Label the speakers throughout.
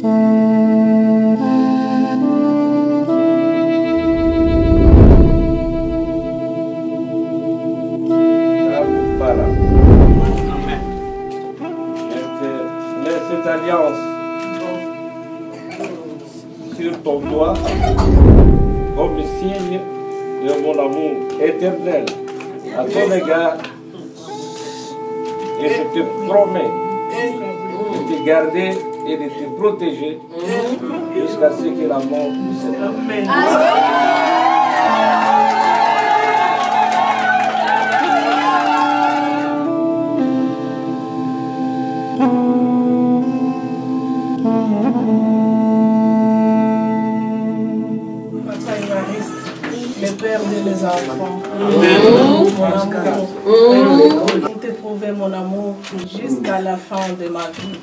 Speaker 1: Cette alliance sur ton doigt comme signe de mon amour éternel à ton égard, et je te promets de te garder et de te protéger jusqu'à ce que la mort nous sépare.
Speaker 2: Les pères et les enfants. Mon amour. Je t'ai prouvé mon amour jusqu'à la fin de ma vie.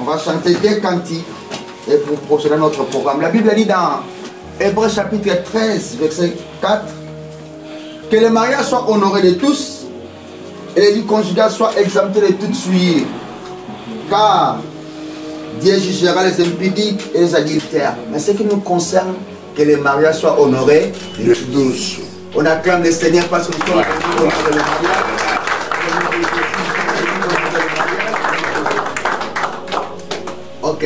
Speaker 3: On va chanter des cantiques et pour procéder à notre programme. La Bible dit dans Hébreux chapitre 13, verset 4, que le mariage soit honoré de tous et les vies conjugales soient exemptées de toute souillure. Car Dieu jugera les impudiques et les adultères. Mais ce qui nous concerne, que les mariages soient honorés de tous. On acclame le Seigneur parce que nous sommes honorés de le mariage. Ok.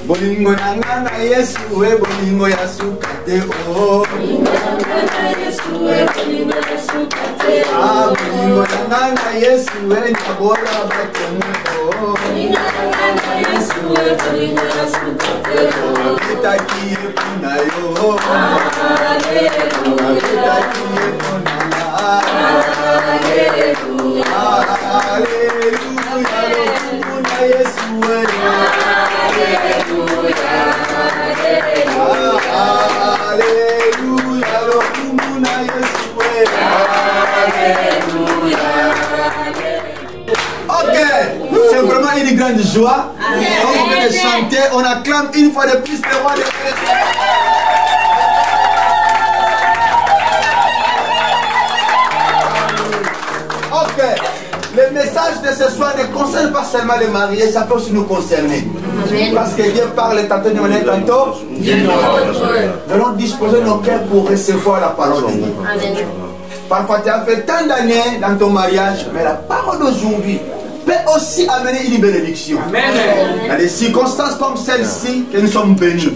Speaker 3: Bolingo nanga na Yesu we bolingo ya sukate o. Bolingo nanga na Yesu we bolingo ya sukate o. Ah bolingo nanga na Yesu we nyabola batemu o. Bolingo nanga na Yesu we bolingo ya sukate o. Kitakiye kuna yo. Hallelujah. Kitakiye kuna. Hallelujah. Hallelujah. Kuna Yesu we. Ok, c'est vraiment une grande joie. On vient de chanter, on acclame une fois de plus le roi de Ok, le message de ce soir ne concerne pas seulement les mariés, ça peut aussi nous concerner. Parce que Dieu parle tantôt de manière tantôt. Nous allons disposer nos cœurs pour recevoir la parole de Dieu. Parfois tu as fait tant d'années dans ton mariage, mais la parole d'aujourd'hui peut aussi amener une bénédiction. Dans des circonstances comme celle-ci que nous sommes bénis.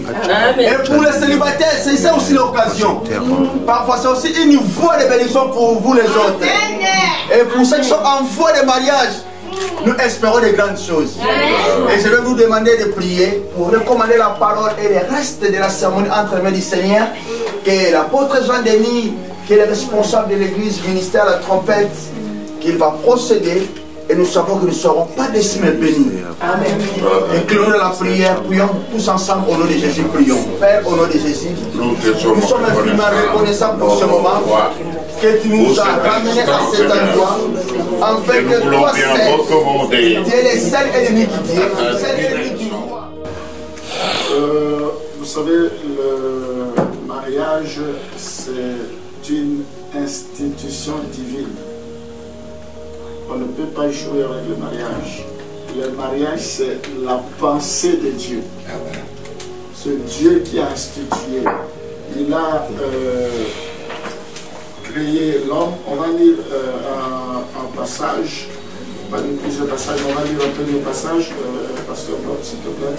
Speaker 3: Et pour les célibataires, c'est ça aussi l'occasion. Parfois c'est aussi une voie de bénédiction pour vous les autres. Et pour ceux qui sont en voie de mariage, nous espérons de grandes choses. Et je vais vous demander de prier pour recommander la parole et le reste de la cérémonie entre les mains du Seigneur. Que l'apôtre Jean-Denis qui est le responsable de l'église, ministère de la trompette, qu'il va procéder et nous savons que nous ne serons pas déçus mais bénis. Amen. Incluons la prière, prions tous ensemble au nom de Jésus, prions. Père, au nom de Jésus, nous sommes infiniment reconnaissants pour ce moment que tu nous as ramenés à cet endroit, afin que toi seul, tu es le seul ennemi qui tire, le seul ennemi qui voit.
Speaker 4: Vous savez, le mariage, c'est une institution divine. On ne peut pas jouer avec le mariage. Le mariage, c'est la pensée de Dieu. C'est Dieu qui a institué. Il a créé l'homme. On va lire un passage, on va lire plusieurs passages, on va lire un peu de passages, Pasteur Bob, s'il te plaît.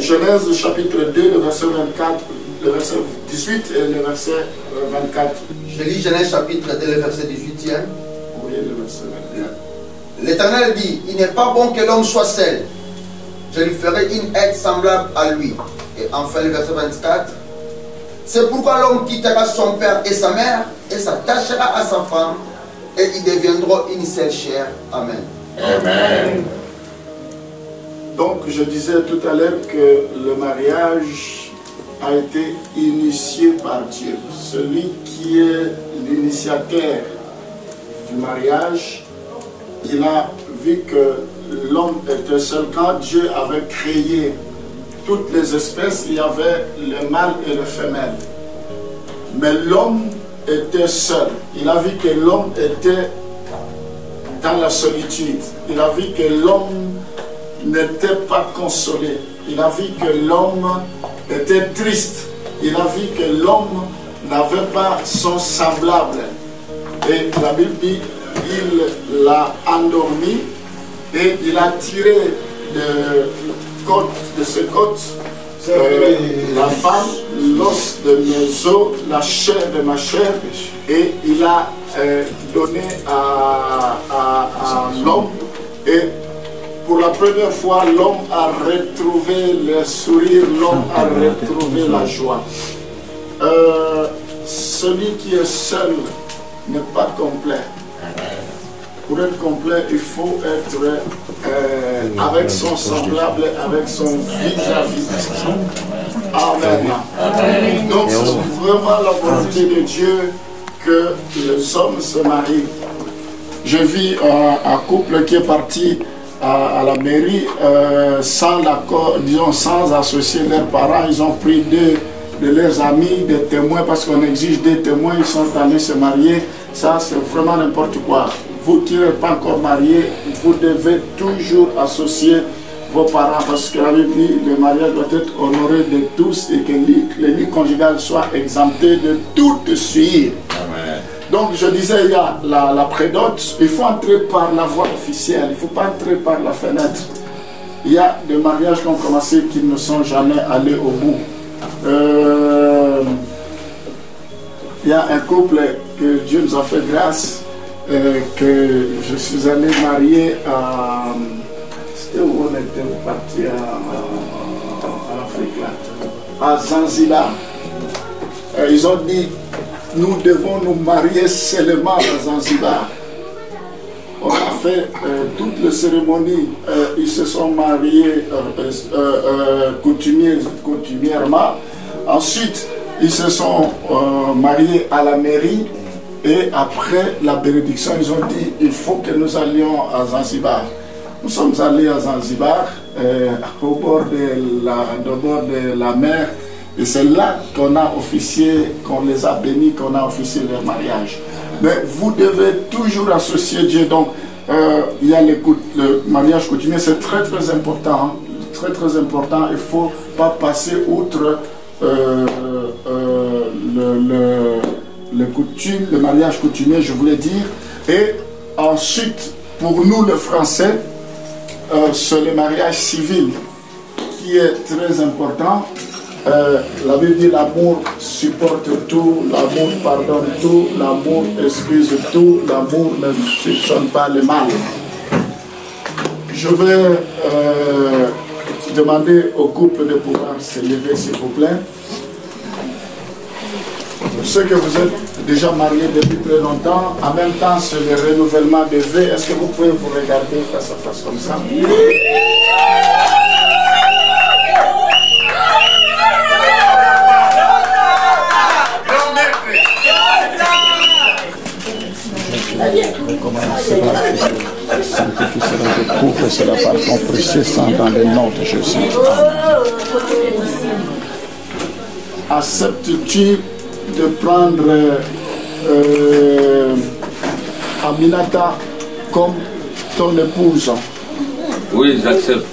Speaker 4: Genèse chapitre 2, le verset 24, le verset 18 et le verset 24.
Speaker 3: Je lis Genèse chapitre 2, le verset 18e.
Speaker 4: Oui, le verset 24.
Speaker 3: L'Éternel dit, il n'est pas bon que l'homme soit seul. Je lui ferai une aide semblable à lui. Et enfin le verset 24. C'est pourquoi l'homme quittera son père et sa mère et s'attachera à sa femme et ils deviendront une seule chair. Amen.
Speaker 4: Amen. Donc je disais tout à l'heure que le mariage a été initié par Dieu. Celui qui est l'initiateur du mariage, il a vu que l'homme était seul. Quand Dieu avait créé toutes les espèces, il y avait le mâle et le femelle. Mais l'homme était seul. Il a vu que l'homme était dans la solitude. Il a vu que l'homme n'était pas consolé. Il a vu que l'homme était triste. Il a vu que l'homme n'avait pas son semblable. Et la Bible dit, il l'a endormi et il a tiré de ses côtes la femme, l'os de mes os, la chair de ma chair, et il a donné à l'homme. Et pour la première fois, l'homme a retrouvé le sourire, l'homme a retrouvé la joie. Celui qui est seul n'est pas complet. Pour être complet, il faut être avec son semblable, avec son vis-à-vis. Amen. Donc c'est vraiment la volonté de Dieu que les hommes se marient. Je vis un couple qui est parti à la mairie sans l'accord, disons sans associer leurs parents. Ils ont pris deux de leurs amis, des témoins, parce qu'on exige des témoins, ils sont allés se marier. Ça, c'est vraiment n'importe quoi. Vous qui n'êtes pas encore mariés, vous devez toujours associer vos parents, parce que la Bible dit le mariage doit être honoré de tous et que le lit conjugal soit exempté de toute suite. Amen. Donc je disais, il y a la prédote, il faut entrer par la voie officielle, il ne faut pas entrer par la fenêtre. Il y a des mariages qui ont commencé qui ne sont jamais allés au bout. Il y a un couple que Dieu nous a fait grâce, que je suis allé marier à... C'était où on était parti à l'Afrique là, à Zanzibar. Ils ont dit, nous devons nous marier seulement à Zanzibar. On a fait toutes les cérémonies, ils se sont mariés coutumièrement. Ensuite, ils se sont mariés à la mairie. Et après la bénédiction, ils ont dit, il faut que nous allions à Zanzibar. Nous sommes allés à Zanzibar, au bord de la mer. Et c'est là qu'on a officié, qu'on les a bénis, qu'on a officié leur mariage. Mais vous devez toujours associer Dieu. Donc, il y a le mariage coutumier, c'est très très important. Hein, très très important. Il ne faut pas passer outre le mariage coutumier, je voulais dire. Et ensuite, pour nous les Français, c'est le mariage civil qui est très important. La Bible dit l'amour supporte tout, l'amour pardonne tout, l'amour excuse tout, l'amour ne soupçonne pas le mal. Je vais demander au couple de pouvoir se lever, s'il vous plaît. ceux que vous êtes déjà mariés depuis très longtemps, en même temps c'est le renouvellement des vœux. Est-ce que vous pouvez vous regarder face à face comme ça?
Speaker 5: Sanctifie cela, je couvre cela par ton précieux sang dans le nom de Jésus.
Speaker 4: Acceptes-tu de prendre Aminata comme ton épouse?
Speaker 1: Oui, j'accepte.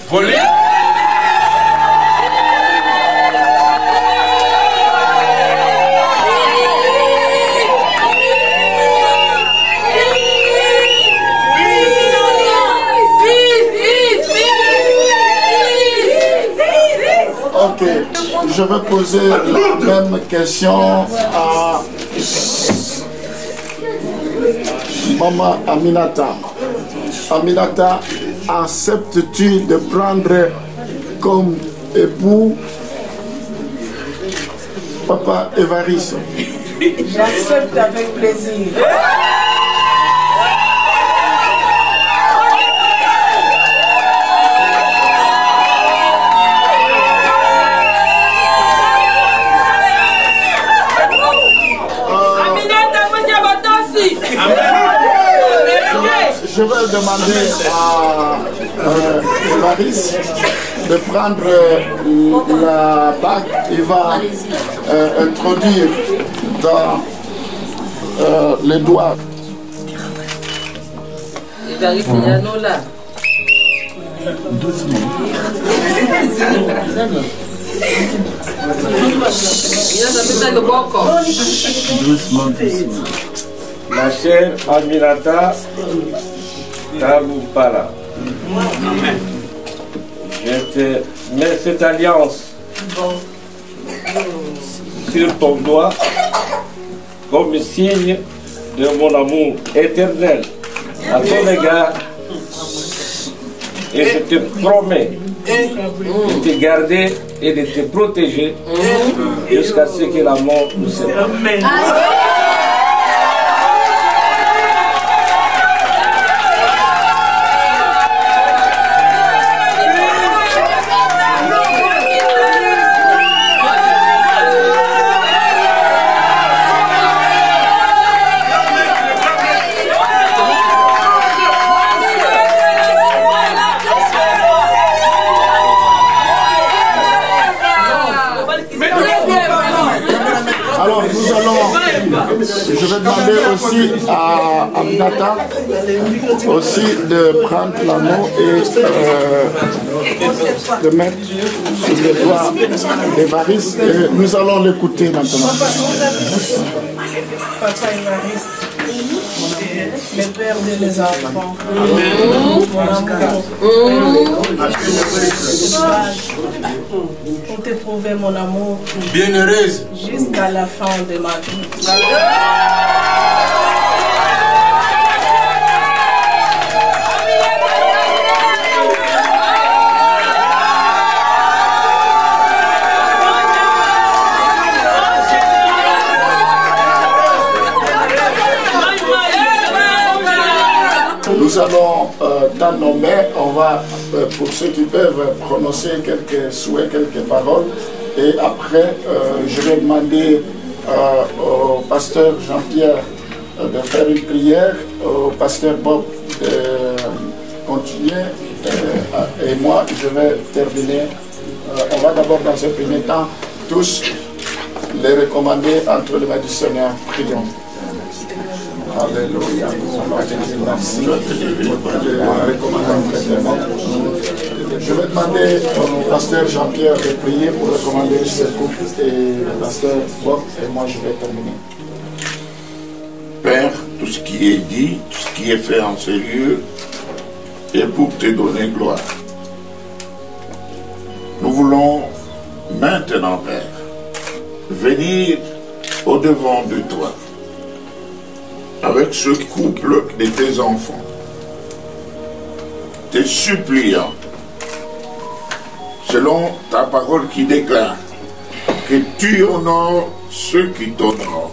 Speaker 4: Ok, je vais poser la même question à Maman Aminata. Aminata, acceptes-tu de prendre comme époux Papa Évariste?
Speaker 2: J'accepte avec plaisir.
Speaker 4: Je vais demander à Évariste de prendre la bague. Il va introduire dans les doigts.
Speaker 6: Évariste, il y a un là.
Speaker 5: Doucement. Doucement, doucement.
Speaker 1: Ma chère Aminata Taboupala, je te mets cette alliance sur ton doigt comme signe de mon amour éternel à ton égard, et je te promets de te garder et de te protéger jusqu'à ce que la mort nous sépare.
Speaker 4: Alors nous allons, je vais demander aussi à Aminata aussi de prendre l'anneau et de mettre sur les doigts d'Évariste. Nous allons l'écouter maintenant.
Speaker 2: Papa Évariste, le père de mes enfants, mon amour, pour te prouver mon amour
Speaker 3: Bienheureuse.
Speaker 2: jusqu'à la fin de ma vie.
Speaker 4: Nous allons t'nommer, on va, pour ceux qui peuvent, prononcer quelques souhaits, quelques paroles. Et après, je vais demander au pasteur Jean-Pierre de faire une prière, au pasteur Bob de continuer, et moi, je vais terminer. On va d'abord, dans un premier temps, tous les recommander entre les mains du Seigneur. Prions. Alléluia. Je vais demander au pasteur Jean-Pierre de prier pour recommander ce couple et le pasteur Bob, et moi je vais terminer.
Speaker 7: Père, tout ce qui est dit, tout ce qui est fait en ce lieu, est pour te donner gloire. Nous voulons maintenant, Père, venir au-devant de toi avec ce couple de tes enfants, te suppliant, selon ta parole qui déclare que tu honores ceux qui t'honorent.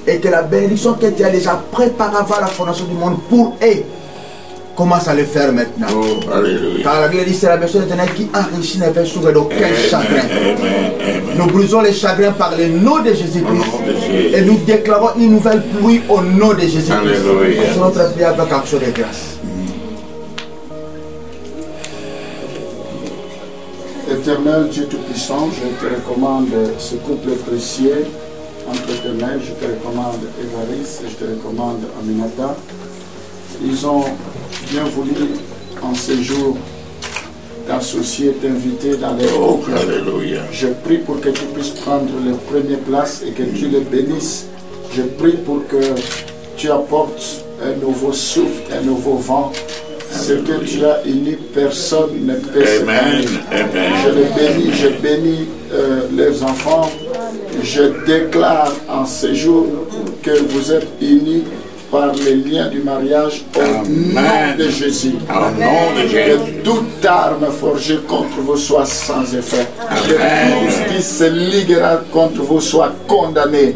Speaker 3: et que la bénédiction que Dieu a déjà préparée avant la fondation du monde pour eux commence à le faire maintenant.
Speaker 7: Oh, alléluia.
Speaker 3: Car la Bible dit c'est la personne éternelle qui enrichit ne fait souffrir d'aucun chagrin. Nous brisons les chagrins par le nom de Jésus-Christ et nous déclarons une nouvelle pluie au nom de Jésus-Christ. C'est notre prière avec action de grâce.
Speaker 4: Éternel Dieu Tout-Puissant, je te recommande ce couple précieux entre tes mains. Je te recommande Évariste, je te recommande Aminata. Ils ont bien voulu en ce jour t'associer, t'inviter dans les groupes. Je prie pour que tu puisses prendre les premières places et que tu les bénisses. Je prie pour que tu apportes un nouveau souffle, un nouveau vent. Ce que tu as uni, personne ne peut se séparer. Je les bénis, je bénis les enfants. Je déclare en ce jour que vous êtes unis par les liens du mariage au nom de Jésus. Que toute arme forgée contre vous soit sans effet. Que tout ce qui se liguera contre vous soit condamné.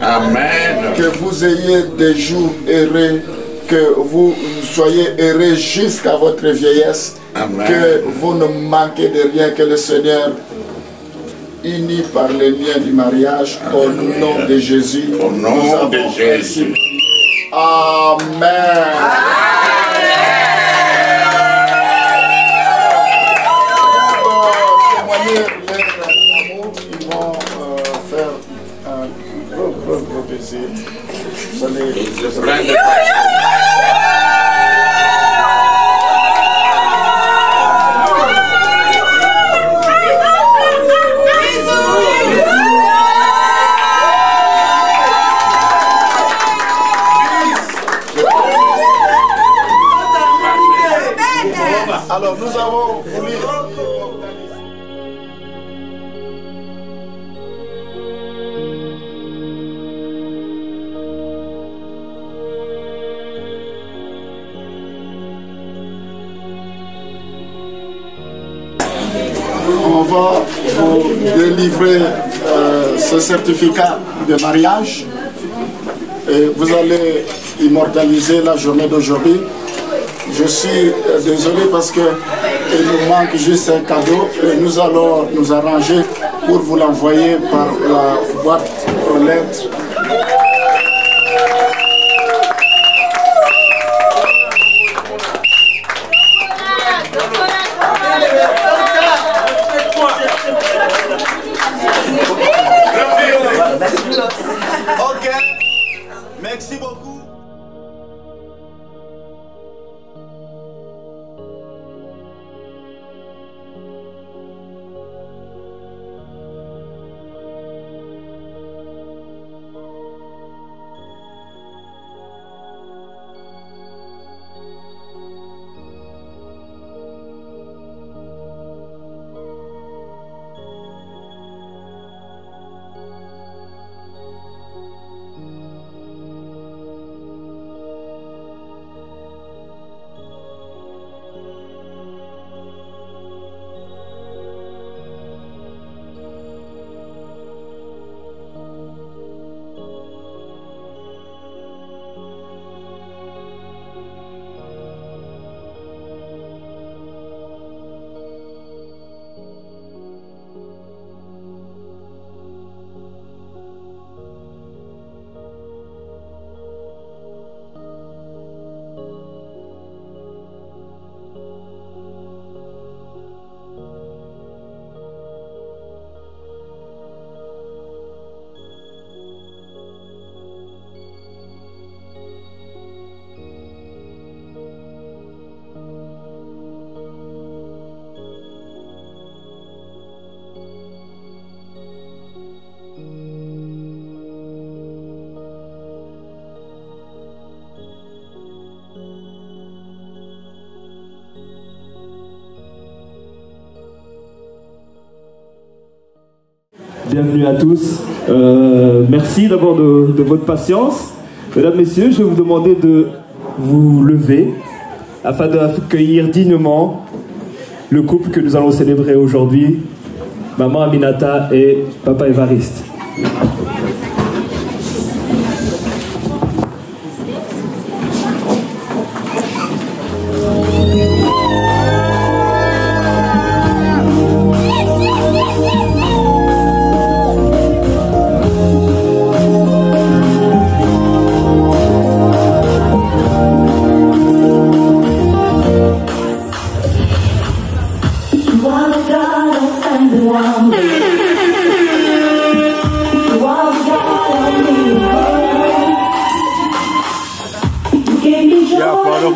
Speaker 4: Que vous ayez des jours heureux, que vous soyez heureux jusqu'à votre vieillesse. Que vous ne manquez de rien, que le Seigneur, unis par les liens du mariage, au nom de Jésus,
Speaker 7: au nom de Jésus.
Speaker 4: Amen. Témoigner leur amour, ils vont faire un gros baiser. Vous allez... Alors nous avons voulu... On va vous délivrer ce certificat de mariage et vous allez immortaliser la journée d'aujourd'hui. Je suis désolé parce qu'il nous manque juste un cadeau et nous allons nous arranger pour vous l'envoyer par la boîte aux lettres.
Speaker 3: Ok, merci beaucoup.
Speaker 8: Bienvenue à tous. Merci d'abord de votre patience. Mesdames, Messieurs, je vais vous demander de vous lever afin d'accueillir dignement le couple que nous allons célébrer aujourd'hui, Maman Aminata et Papa Évariste.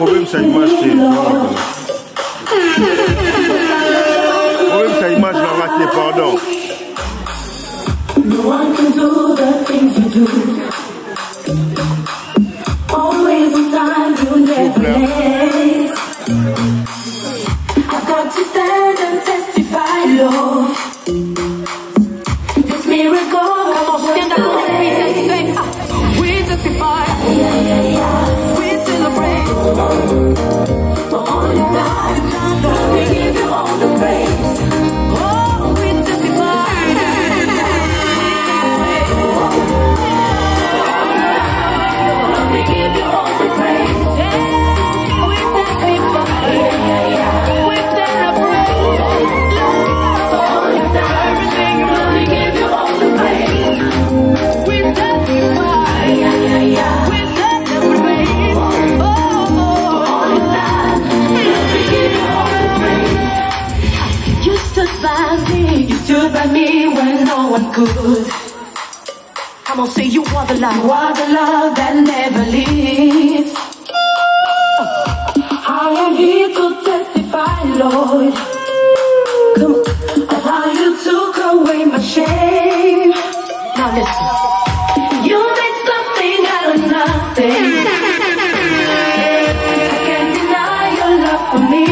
Speaker 9: problème, ça image, c'est. Le problème, ça image, va rater, pardon.
Speaker 10: No one can do the things you do. Always on time, you never late. I've got to stand and testify, Lord. This miracle, come on, stand up on your feet and say, we testify, we celebrate. For all you've done, we give you all the praise. Oh, we testify. We give you all the praise. We testify. We celebrate. For all you've done, we give you all the praise. We testify. We celebrate. For all you've done, we give you all the praise. You stood by me. You stood by me when no one could. I'm gonna say you are the love. You are the love that never leaves. I am here to testify, Lord. Come on. Of how you took away my shame. Now listen. You made something out of nothing. I can't deny your love for me.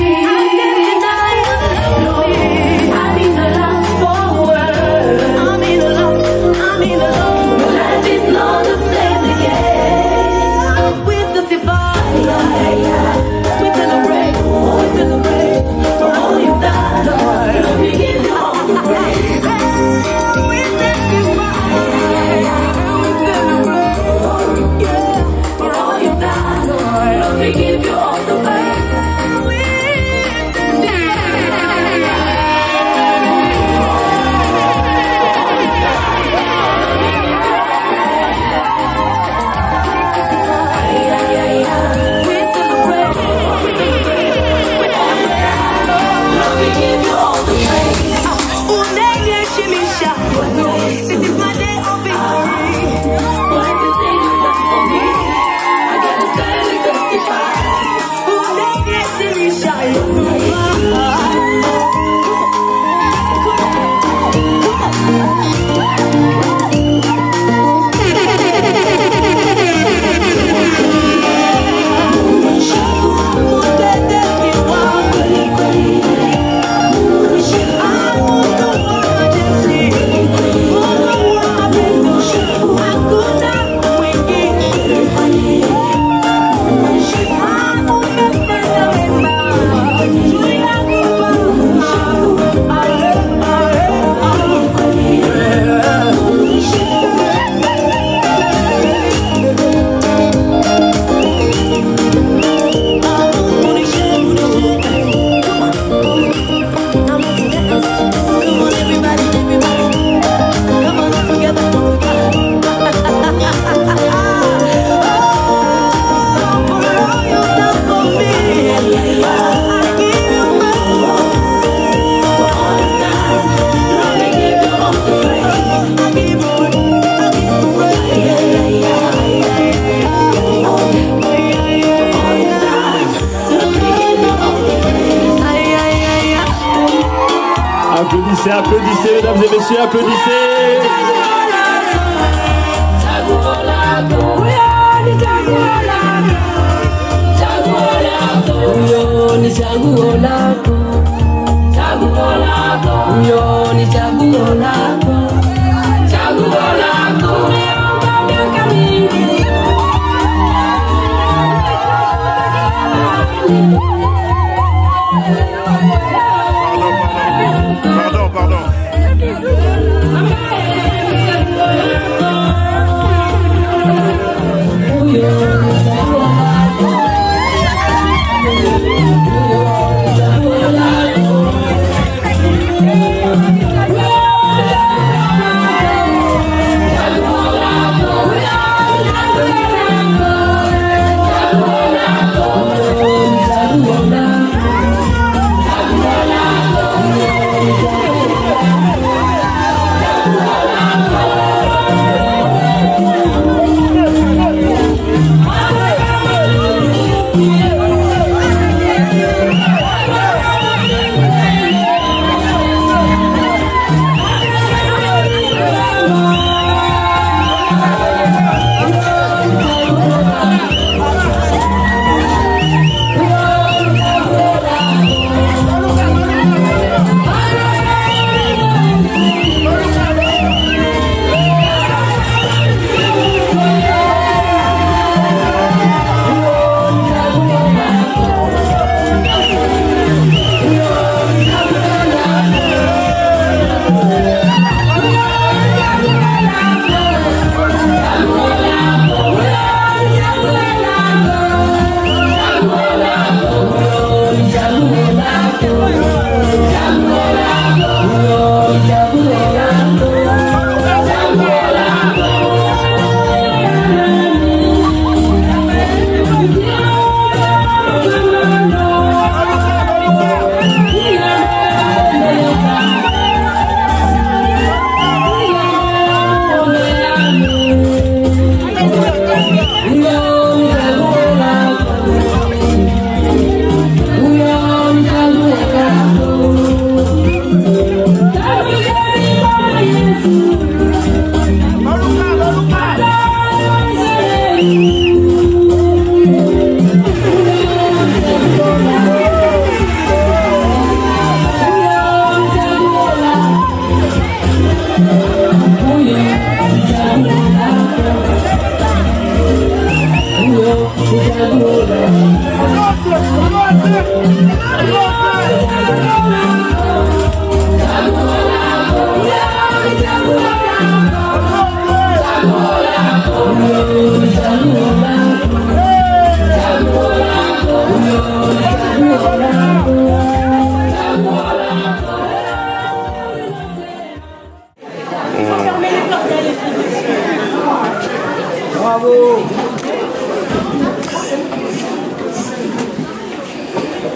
Speaker 8: Applaudissez, applaudissez, mesdames et messieurs, applaudissez.
Speaker 9: Pardon.
Speaker 10: Wow.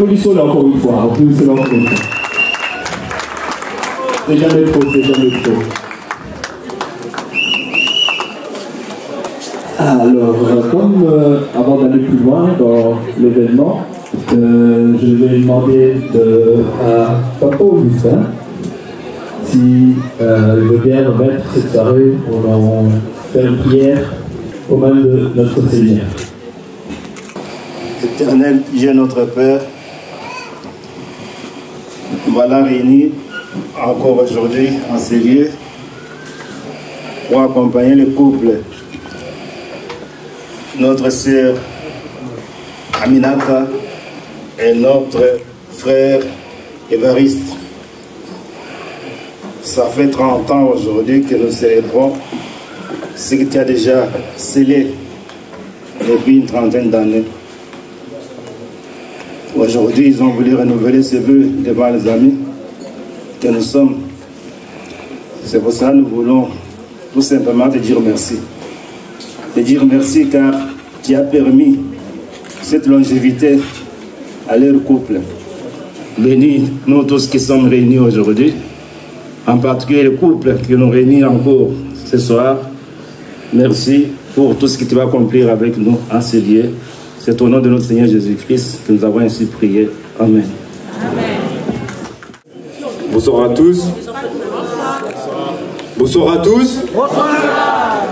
Speaker 8: Applaudissons-le encore une fois, applaudissons-le encore une fois. C'est jamais trop, c'est jamais trop. Alors, comme avant d'aller plus loin dans l'événement, je vais demander à Papa Augustin si il veut bien remettre cette soirée pour faire une prière au nom de notre Seigneur.
Speaker 11: Éternel Dieu notre Père, voilà réunis encore aujourd'hui en ces lieux pour accompagner le couple. Notre sœur Aminata et notre frère Évariste. Ça fait 30 ans aujourd'hui que nous célébrons ce que tu as déjà scellé depuis une trentaine d'années. Aujourd'hui, ils ont voulu renouveler ce vœu devant les amis que nous sommes. C'est pour ça que nous voulons tout simplement te dire merci. Te dire merci car tu as permis cette longévité à leur couple. Bénis nous tous qui sommes réunis aujourd'hui, en particulier le couple qui nous réunit encore ce soir. Merci pour tout ce que tu vas accomplir avec nous en ce lieu. C'est au nom de notre Seigneur Jésus-Christ que nous avons ainsi prié. Amen.
Speaker 12: Bonsoir à tous. Bonsoir à tous.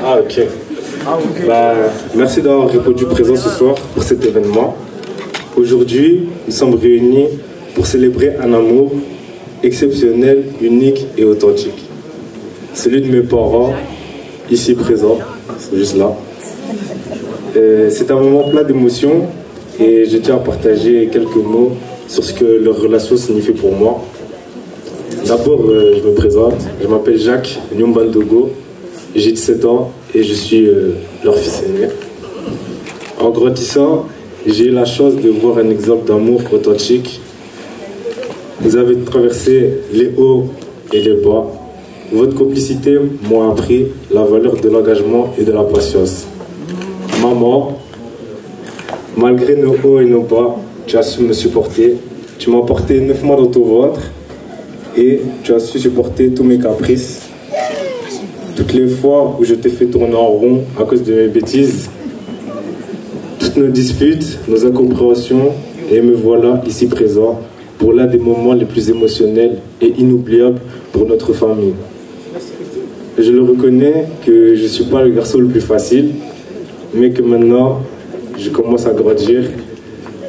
Speaker 12: Ah ok. Merci d'avoir répondu présent ce soir pour cet événement. Aujourd'hui, nous sommes réunis pour célébrer un amour exceptionnel, unique et authentique. Celui de mes parents, ici présents, c'est juste là. C'est un moment plein d'émotions et je tiens à partager quelques mots sur ce que leur relation signifie pour moi. D'abord, je me présente, je m'appelle Jacques Nyumbandogo, j'ai 17 ans et je suis leur fils aîné. En grandissant, j'ai eu la chance de voir un exemple d'amour authentique. Vous avez traversé les hauts et les bas. Votre complicité m'a appris la valeur de l'engagement et de la patience. Maman, malgré nos hauts et nos bas, tu as su me supporter. Tu m'as porté 9 mois dans ton ventre et tu as su supporter tous mes caprices. Toutes les fois où je t'ai fait tourner en rond à cause de mes bêtises, toutes nos disputes, nos incompréhensions, et me voilà ici présent pour l'un des moments les plus émotionnels et inoubliables pour notre famille. Je le reconnais que je ne suis pas le garçon le plus facile, mais que maintenant, je commence à grandir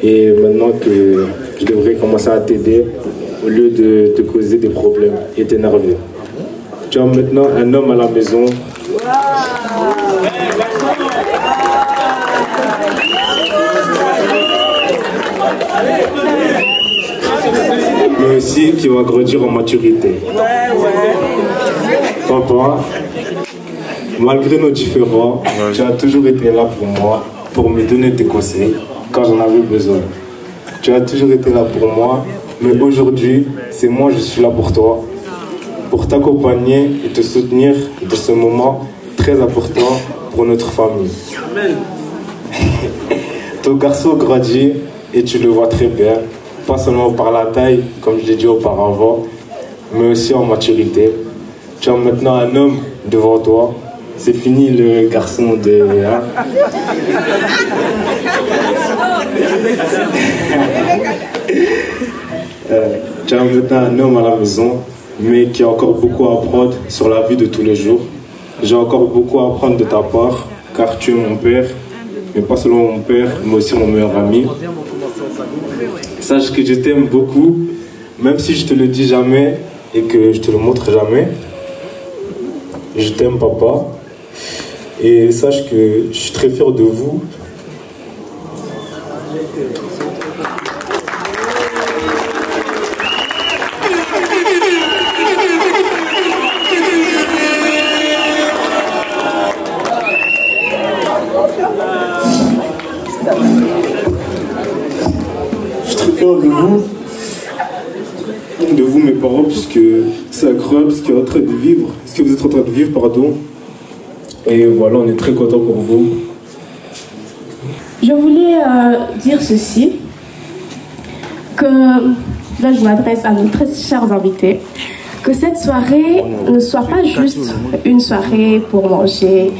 Speaker 12: et maintenant que je devrais commencer à t'aider au lieu de te causer des problèmes et t'énerver. Tu as maintenant un homme à la maison. Mais aussi qui va grandir en maturité. Papa, malgré nos différends, tu as toujours été là pour moi, pour me donner des conseils quand j'en avais besoin. Tu as toujours été là pour moi, mais aujourd'hui, c'est moi je suis là pour toi, pour t'accompagner et te soutenir dans ce moment très important pour notre famille. Amen. Ton garçon grandit et tu le vois très bien, pas seulement par la taille, comme je l'ai dit auparavant, mais aussi en maturité. Tu as maintenant un homme devant toi, c'est fini le garçon de... Hein. Tu as maintenant un homme à la maison, mais qui a encore beaucoup à apprendre sur la vie de tous les jours. J'ai encore beaucoup à apprendre de ta part, car tu es mon père, mais pas seulement mon père, mais aussi mon meilleur ami. Sache que je t'aime beaucoup, même si je te le dis jamais et que je te le montre jamais. Je t'aime, papa. Et sache que je suis très fier de vous. De vous mes parents, puisque c'est incroyable ce que vous êtes en train de vivre, pardon. Et voilà, on est très contents pour vous.
Speaker 13: Je voulais dire ceci, que là je m'adresse à nos très chers invités, que cette soirée ne soit pas juste une soirée pour manger,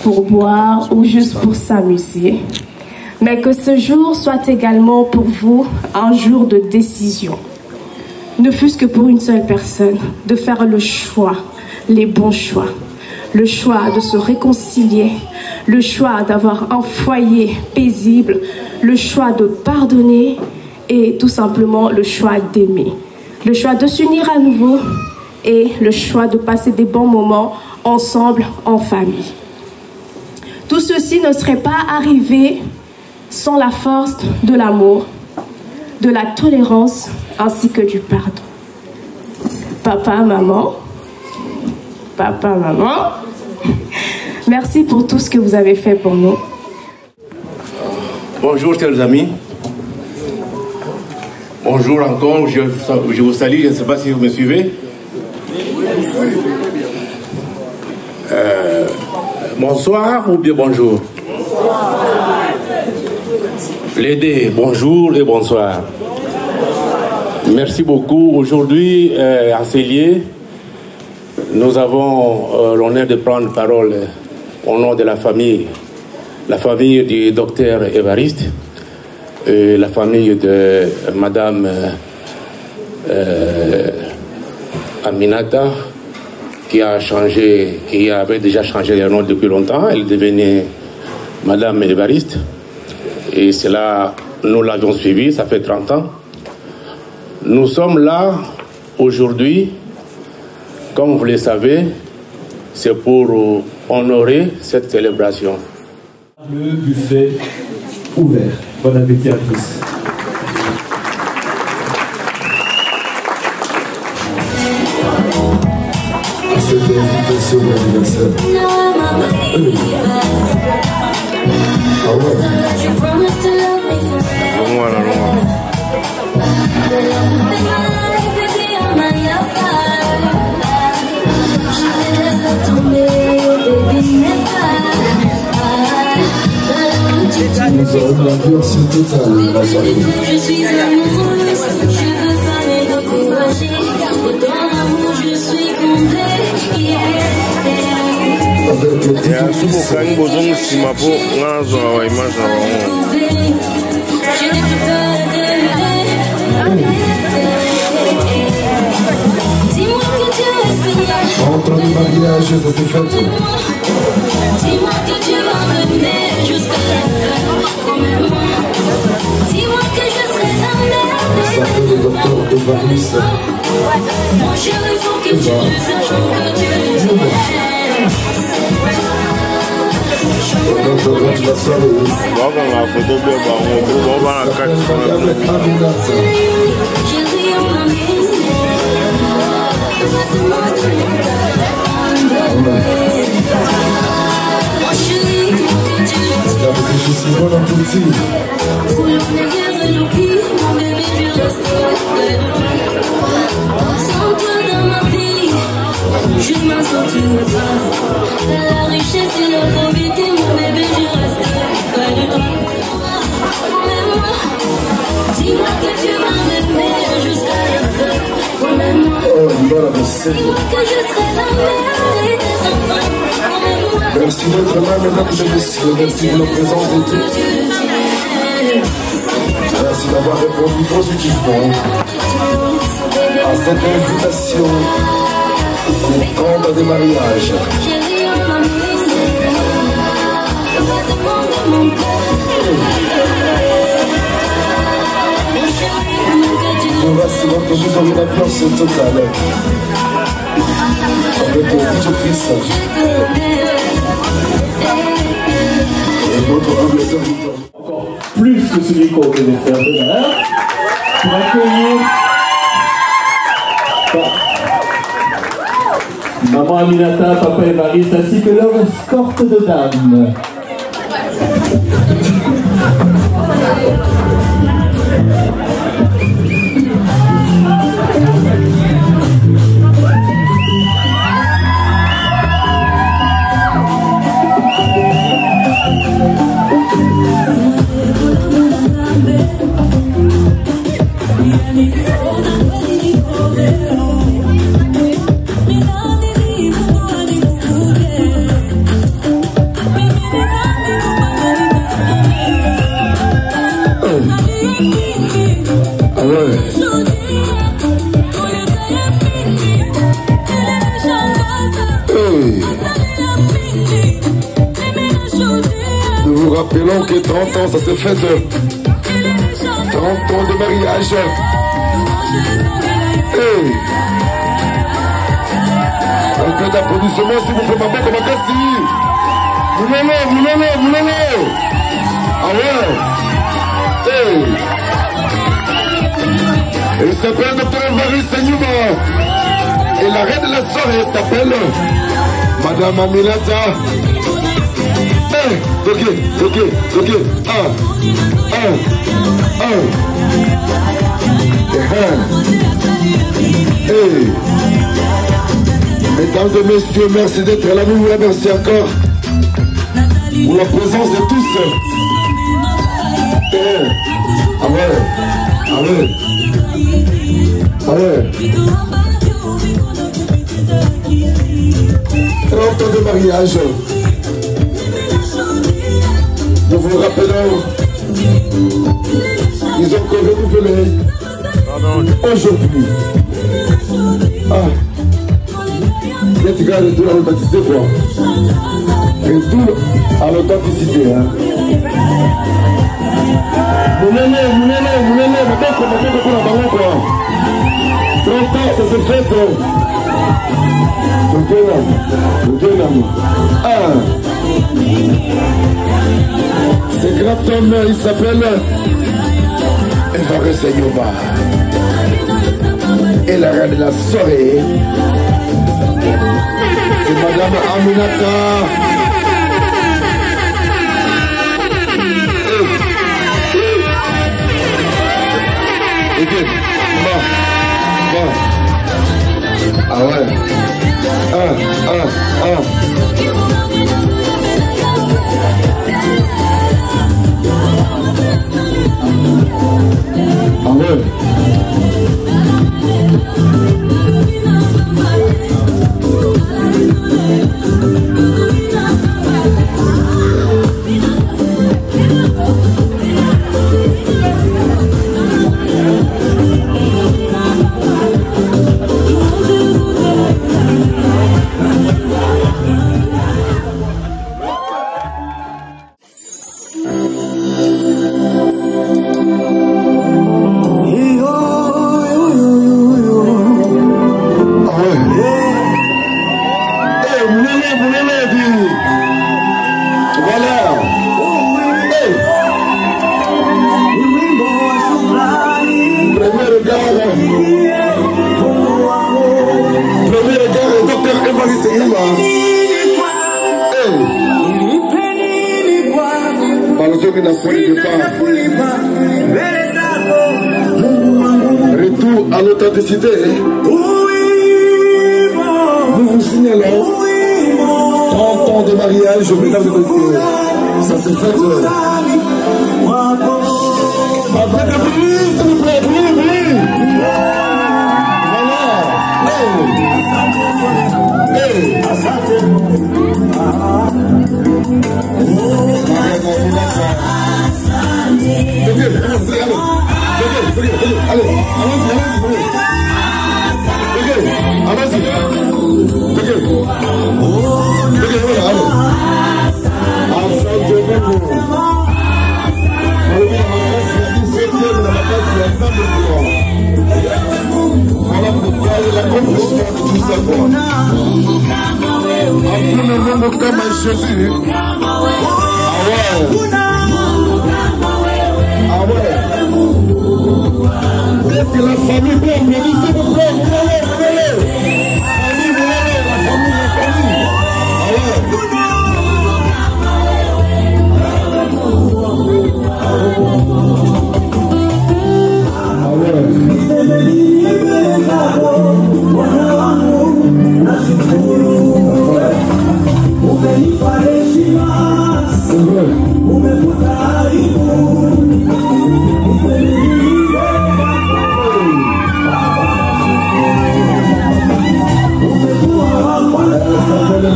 Speaker 13: pour boire ou juste pour s'amuser, mais que ce jour soit également pour vous un jour de décision. Ne fût-ce que pour une seule personne, de faire le choix, les bons choix. Le choix de se réconcilier, le choix d'avoir un foyer paisible, le choix de pardonner et tout simplement le choix d'aimer. Le choix de s'unir à nouveau et le choix de passer des bons moments ensemble en famille. Tout ceci ne serait pas arrivé sans la force de l'amour, de la tolérance ainsi que du pardon. Papa, maman, merci pour tout ce que vous avez fait pour nous.
Speaker 14: Bonjour chers amis. Bonjour encore, je vous salue, je ne sais pas si vous me suivez. Bonsoir ou bien bonjour? Les deux, bonjour et bonsoir. Merci beaucoup. Aujourd'hui, à Célier, nous avons l'honneur de prendre parole au nom de la famille du docteur Évariste, et la famille de Madame Aminata, qui avait déjà changé de nom depuis longtemps. Elle devenait Madame Évariste. Et cela, nous l'avions suivi, ça fait 30 ans. Nous sommes là aujourd'hui, comme vous le savez, c'est pour honorer cette célébration.
Speaker 8: Le buffet ouvert. Bon appétit à tous.
Speaker 15: À cette invitation d'anniversaire. Ah ouais. Nous aurons l'ambiance totale de la soirée.
Speaker 10: Je suis amoureuse, je veux pas me décourager. Dans l'amour, je suis complet.
Speaker 15: Entre les mariages, ça s'est fait.
Speaker 10: Dis-moi que tu vas revenir jusqu'à la fin. Dis-moi que je serai ta mère.
Speaker 15: Ça fait le docteur Évariste.
Speaker 10: Mon chéri, faut que tu le saches, que tu le dises.
Speaker 15: Notre anniversaire est je suis bon en petit.
Speaker 10: Sans toi dans ma vie, je m'en sortirai pas. La richesse et la pauvreté, mon bébé, je resterai près de toi. Dis-moi que tu vas m'aimer jusqu'à la fin. Promets-moi. Dis-moi que je serai la mère et tes enfants. Promets-moi.
Speaker 15: Merci d'être là, mesdames et messieurs. Merci de la présence de tous. Merci d'avoir répondu positivement à cette invitation pour prendre des mariages. Nous rassurons que vous aurez la place totale avec DJ Chris et votre humble serviteur.
Speaker 8: Encore plus que celui qu'on devait faire demain pour accueillir Maman Aminata, Papa Évariste ainsi que leur escorte de dames.
Speaker 15: Nous vous rappelons que 30 ans, ça s'est fait 30 ans de mariage. Hey. Un peu d'applaudissements s'il vous plaît, maman, comme un cassi. Moulolo. Ah ouais. Hey. Il s'appelle Dr. Évariste Nyuma. Et la reine de la soirée s'appelle Madame Aminata. Ok. Hey. Mesdames et messieurs, merci d'être là. Nous vous remercions encore pour la présence de tous. Ah ouais. 30 ans de mariage. Nous vous rappelons, ils ont encore renouvelé aujourd'hui. Cette gare retour à l'authenticité, quoi. Retour à l'authenticité, hein. Moulele, quoi. 30 ans, ça se fait. Le deux l'amour. Ce grand homme, il s'appelle Évariste Nyuma. Et la reine de la soirée, c'est Madame Aminata. Ah ouais. Retour à l'authenticité. Nous vous signalons 30 ans de mariage, mesdames et messieurs. Ça s'est fait. Avec un bruit, s'il vous plaît, bruit. Voilà. Hey. allez, avance. Que la famille peut applaudir, s'il vous plaît.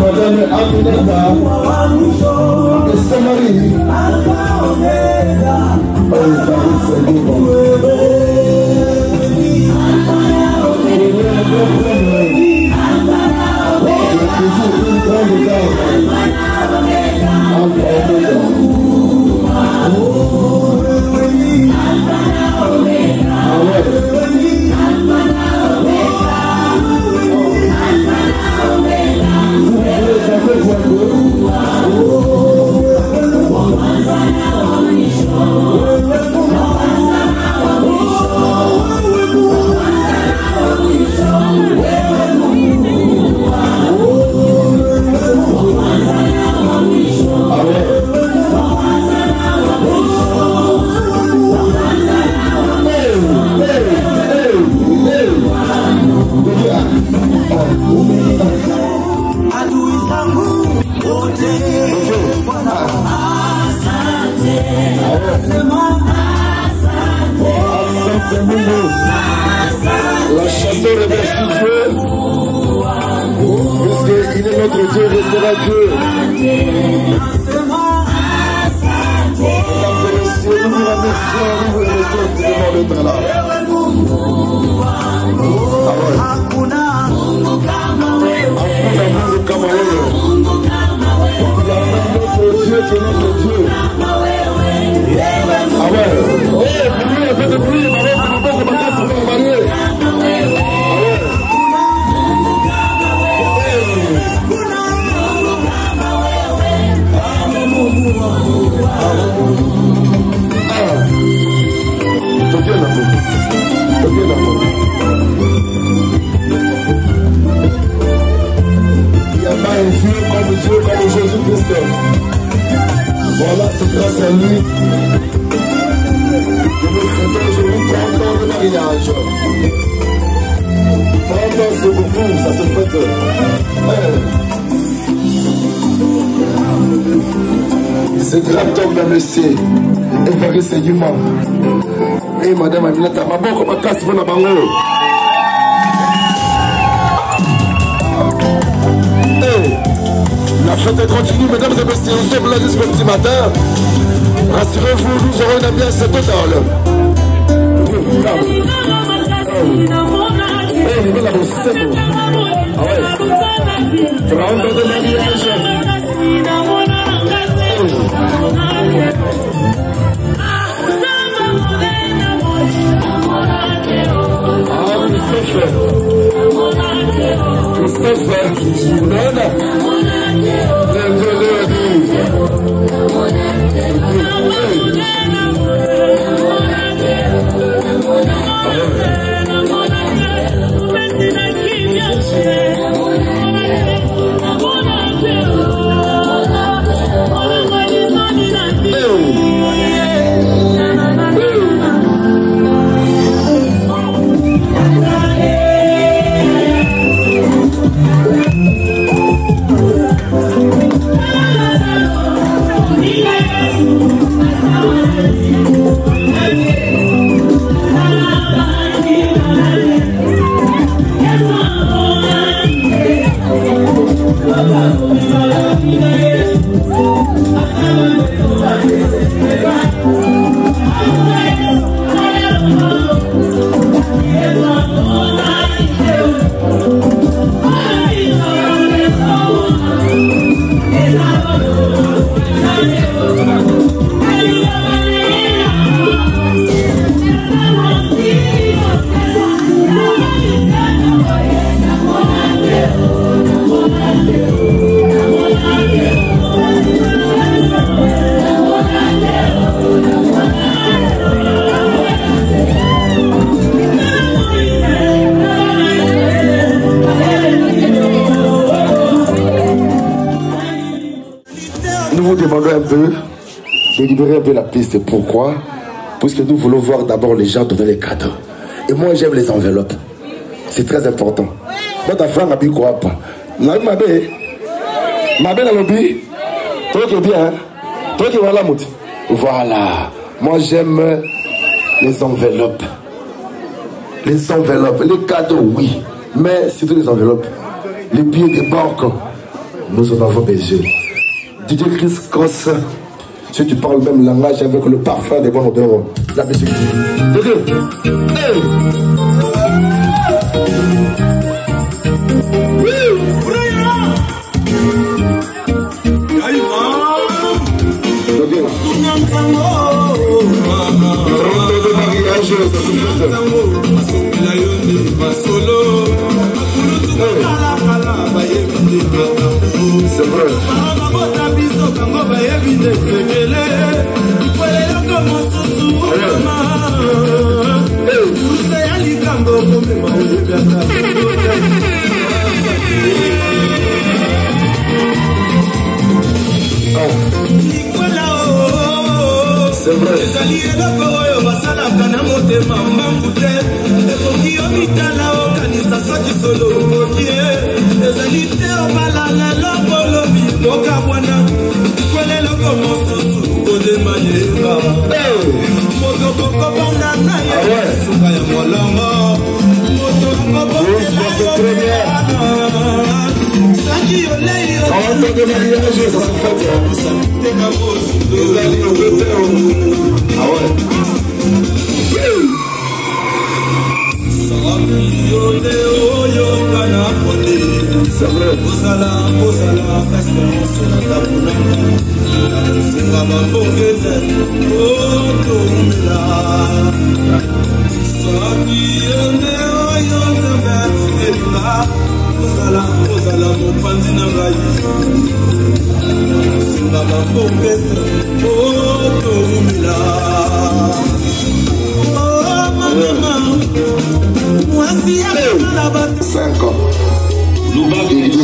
Speaker 15: Madame Aminata de Samarie. La chanson remercie Dieu, puisqu'il est notre Dieu, restera Dieu. Mesdames et messieurs, nous vous remercions, nous vous remercions d'être là. Mungu kama wewe. Notre Dieu, c'est notre Dieu. Ah ouais. Oh, priez, faites prier, il n'y a pas un Dieu comme Jésus-Christ. Voilà, c'est grâce à lui que nous fêtons aujourd'hui 30 ans de mariage. 30 ans, c'est beaucoup, ça se fête. C'est grand homme d'Amnesty, Évariste Yuma. Et Madame Aminata, ma bonne comme casse pour la bango. La fête continue, mesdames et messieurs, nous sommes là jusqu'au petit matin. Rassurez-vous, nous aurons une ambiance totale. De mariage. Christophe, Nana, peu délibérer un peu la piste. Pourquoi? Parce que nous voulons voir d'abord les gens donner les cadeaux. Et moi j'aime les enveloppes. C'est très important. Moi ta femme m'a dit quoi pas? Ma belle dans le lobby. Toi qui es bien. Toi qui es là, Mouti. Voilà. Moi j'aime les enveloppes. Les enveloppes. Les cadeaux, oui. Mais surtout les enveloppes. Les billets de banque. Nous en avons besoin. Didier Chris Cross. Si tu parles même langage avec le parfum des bons odeurs. La musique. C'est vrai. C'est vrai.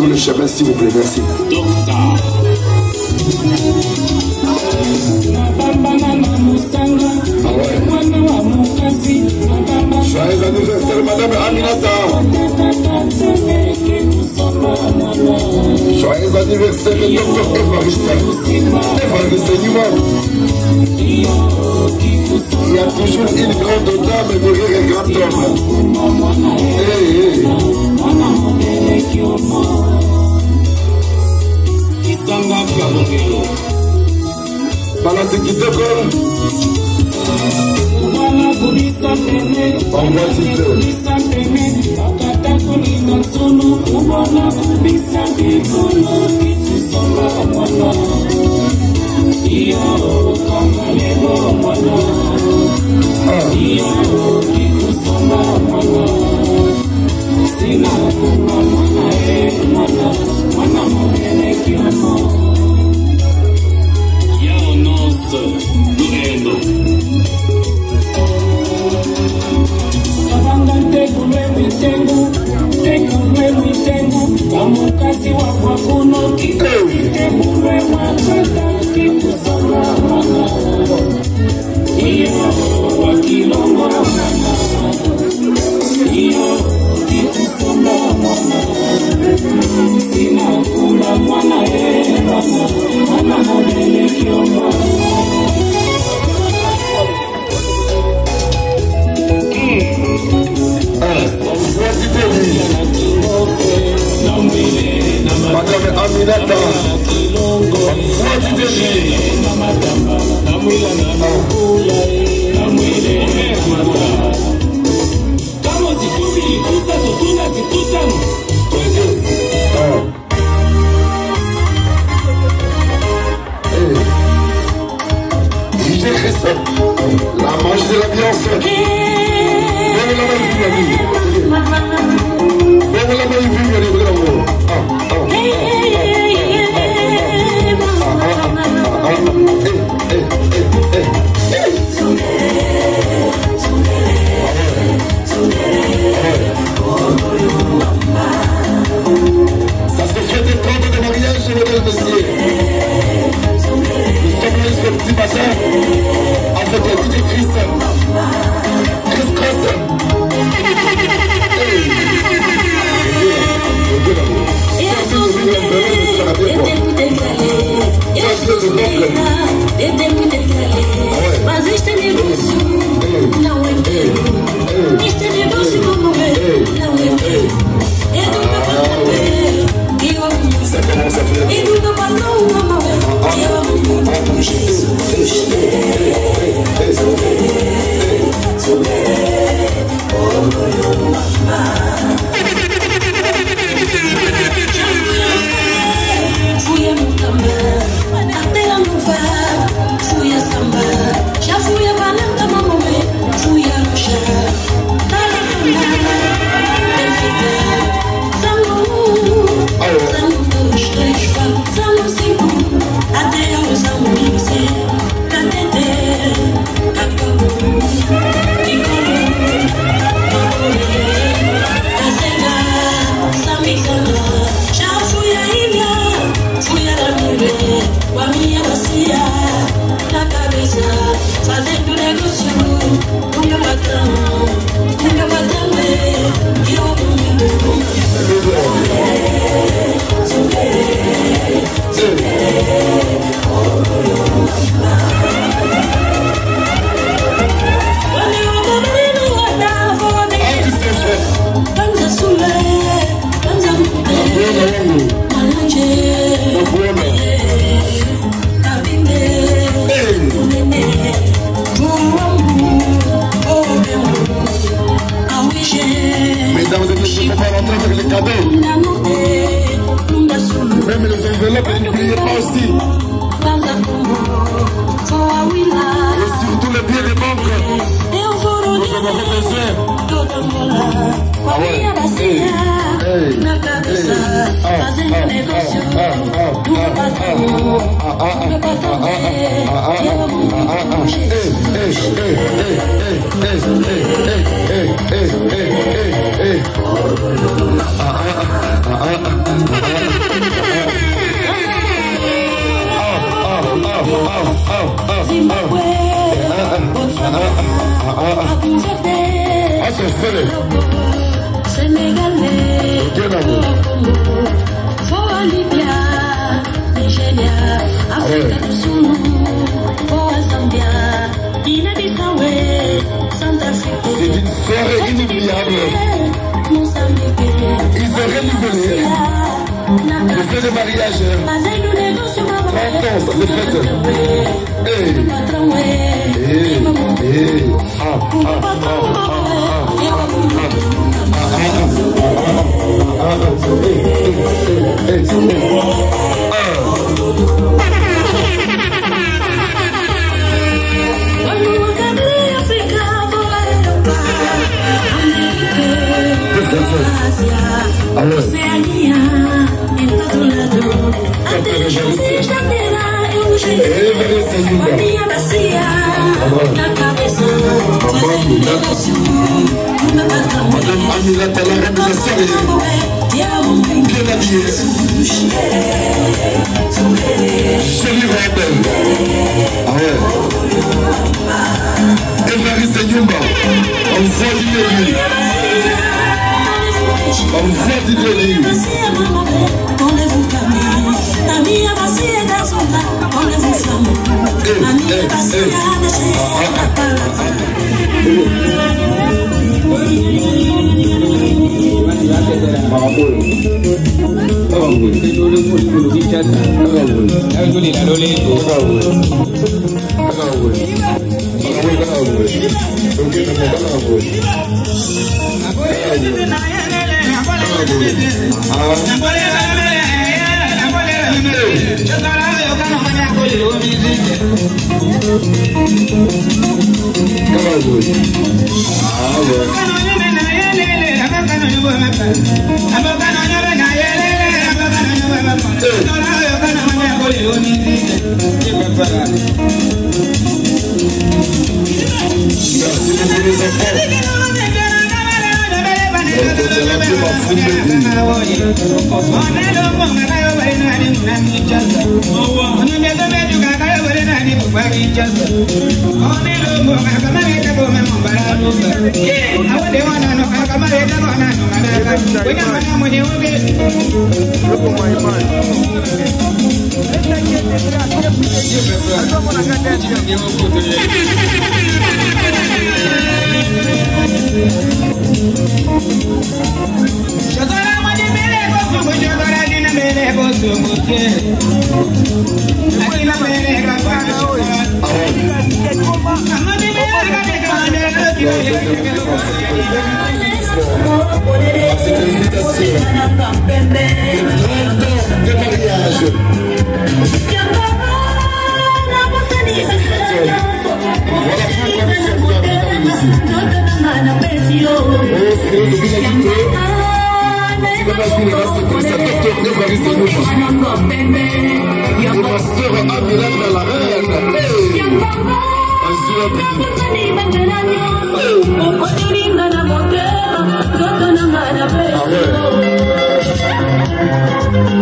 Speaker 15: Le chemin, s'il vous plaît, merci. Joyeux anniversaire, Madame Aminata. Joyeux anniversaire, Dr Évariste. Évariste Newman. Il y a toujours une grande dame derrière un grand homme. Balance Kitoko. Madame Aminata, la manche de l'ambiance. Ça se fait des 30 de mariage, mesdames et messieurs. Avec la vie de Christ.
Speaker 10: Mas este negócio não é meu. Este negócio como é, não é meu. É do meu patrão, eu amo. É do meu patrão, eu amo. Jesus. Fui a Mucambá, até a Nova, fui a Samba, já fui a Valenta, mamãe, fui a Rocha, Zango 2, 3, 4, Zango 5, até o Zango 15, Catete, Cacabu, Nicolo, Cacega, Samizana, já fui a Ilha. Fui a Ramire, com a minha bacia na cabeça, fazendo negócio com meu patrão é eu comigo. Quando eu acabei no guarda, vou a bem. Vamos a Sule, vamos a Mube, Malanje.
Speaker 15: Mesdames et messieurs, on va rentrer avec les cadeaux. Même les enveloppes, n'oubliez pas aussi. Et surtout les billets de banque. Nous en avons besoin. Ah ouais.
Speaker 10: Sénégalais, Foa Libya, Nigeria, Afrique du Sud, Foa Zambia, Guinée-Bissau, Centrafrique.
Speaker 15: C'est une soirée inoubliable. Ils ont renouvelé le feu de mariage. 30 ans, ça s'est fait.
Speaker 10: Oceania, em todo lado, até os chances da terra eu cheguei. A minha bacia na cabeça, fazendo negócio com meu patrão.
Speaker 15: Madame Aminata, la reine de la série. Bien habillée. Jolie robe. Ah ouais. Évariste Nyumba, on voit l'idée. On voit l'idée.
Speaker 10: Enlève-vous Camille, la minha bacia da zona, enlève-vous flamme, la minha bacia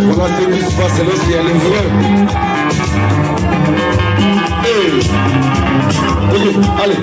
Speaker 15: Voilà ce qui se passe lorsqu'il y a les vrais. Allez.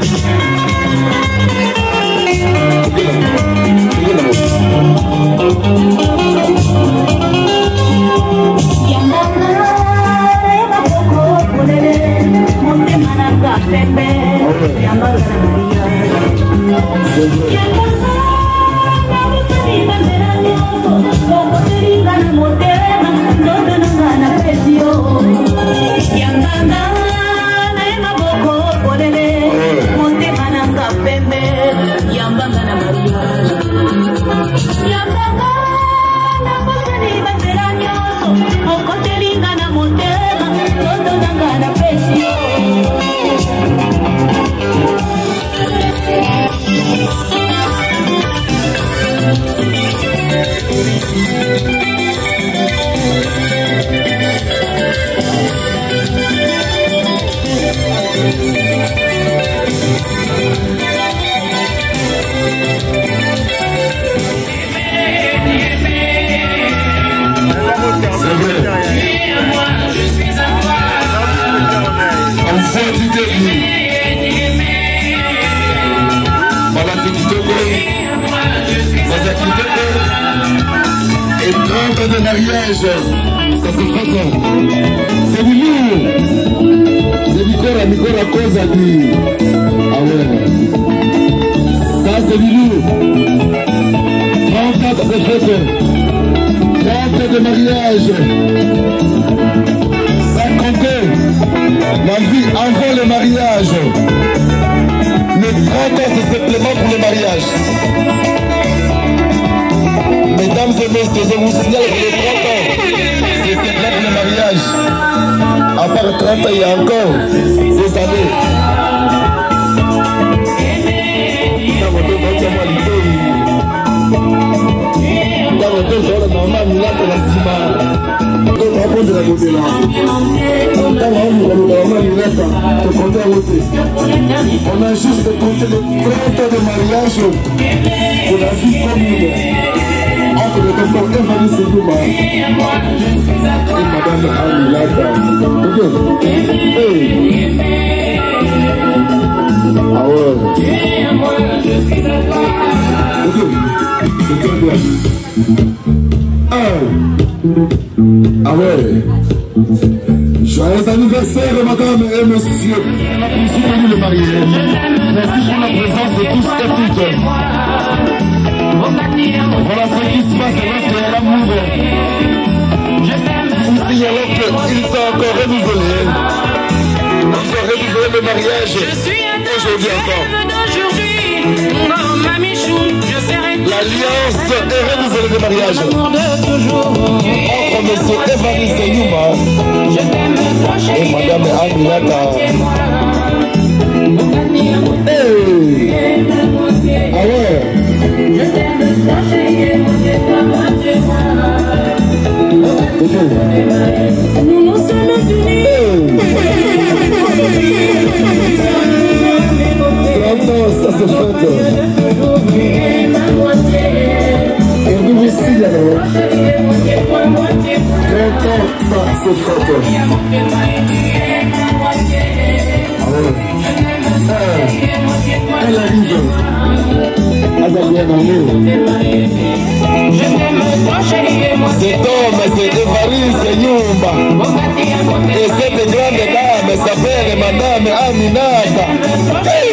Speaker 15: Et 30 ans de mariage, ça se fera. C'est du lourd. C'est du corps à micro à cause à dire. Ah ouais. Ça c'est du lourd. 30 ans, ça se fait. 30 ans de mariage. Sans compter la vie avant le mariage. Les 30 ans, c'est simplement pour le mariage. Mesdames et messieurs, je vous signale que les 30 ans, c'est simplement pour le mariage. À part 30 ans, il y a encore ces années. On a juste compté les 30 ans de mariage pour la vie commune entre le docteur Evariste Senyouma et Madame Amilaka. Ok. Ah ouais. Ok. C'est très bien. Ah ouais. Joyeux anniversaire, madame et monsieur. Merci le marié. Merci pour la présence de tous et toutes. Voilà ce qui se passe lorsqu'il y a l'amour. Nous signalons qu'ils sont encore renouvelés. Ils ont renouvelé le mariage aujourd'hui encore. L'alliance est renouvelée de mariage entre monsieur Evariste Senyouma et madame Amilaka. Ah ouais. Nous nous sommes unis. 30 ans, ça se fête. Et nous vous signalons Cet homme, c'est Évariste Nyumba. Et cette grande dame s'appelle Madame Aminata. Hey!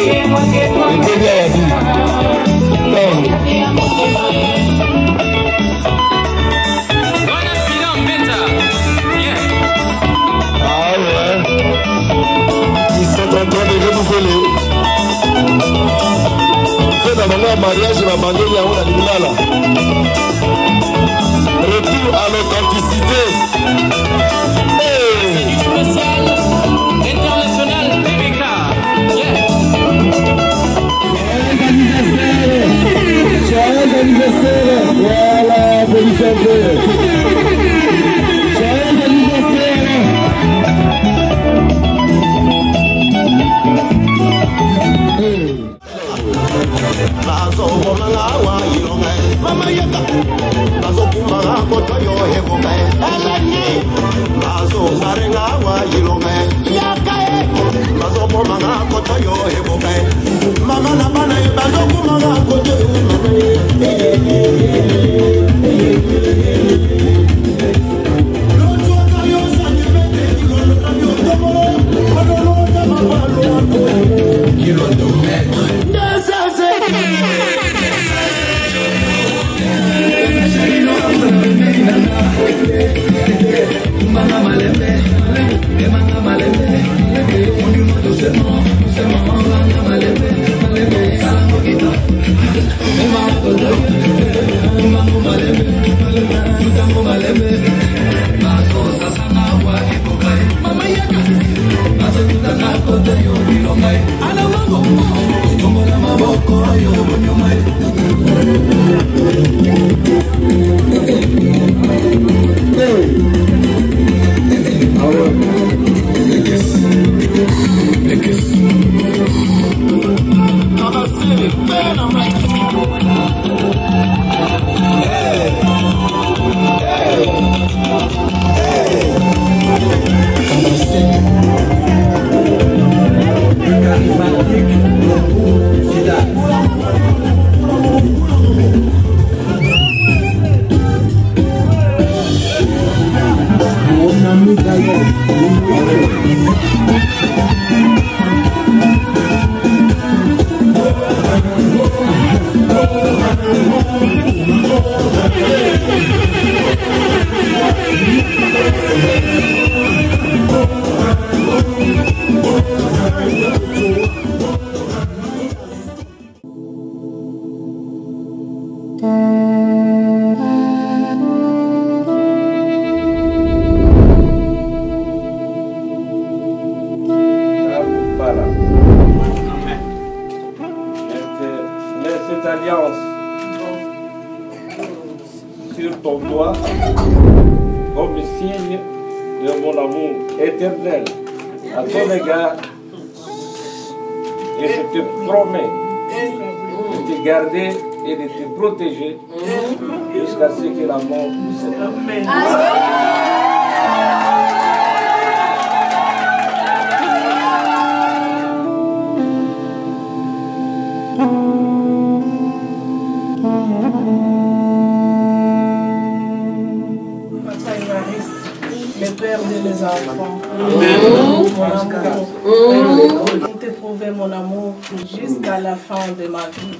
Speaker 15: Ah ouais. Ils sont en train de renouveler. C'est dans le mariage, ma bandole, à la Lingala. Retour à l'authenticité. Hey.
Speaker 10: Spécial international TVK.
Speaker 15: Joyeux anniversaire. Voilà, félicitations. Joyeux anniversaire.
Speaker 16: Mama yaka, bazo kumara koto yo heboka elani, bazo marenga wa yilome yaka bazo pomanga koto yo heboka mama na bana bazo kumara koto
Speaker 1: sur ton doigt comme signe de mon amour éternel à ton égard. Et je te promets de te garder et de te protéger jusqu'à ce que la mort nous sépare.
Speaker 2: Les pères et les enfants. Mon amour. Pour te prouver mon amour jusqu'à la fin de ma vie.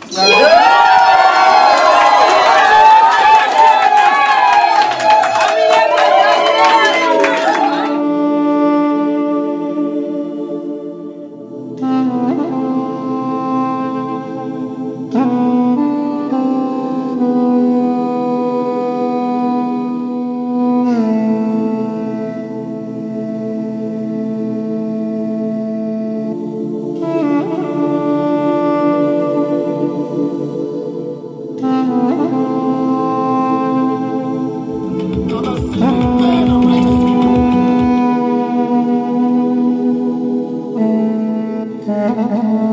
Speaker 10: Mm-hmm.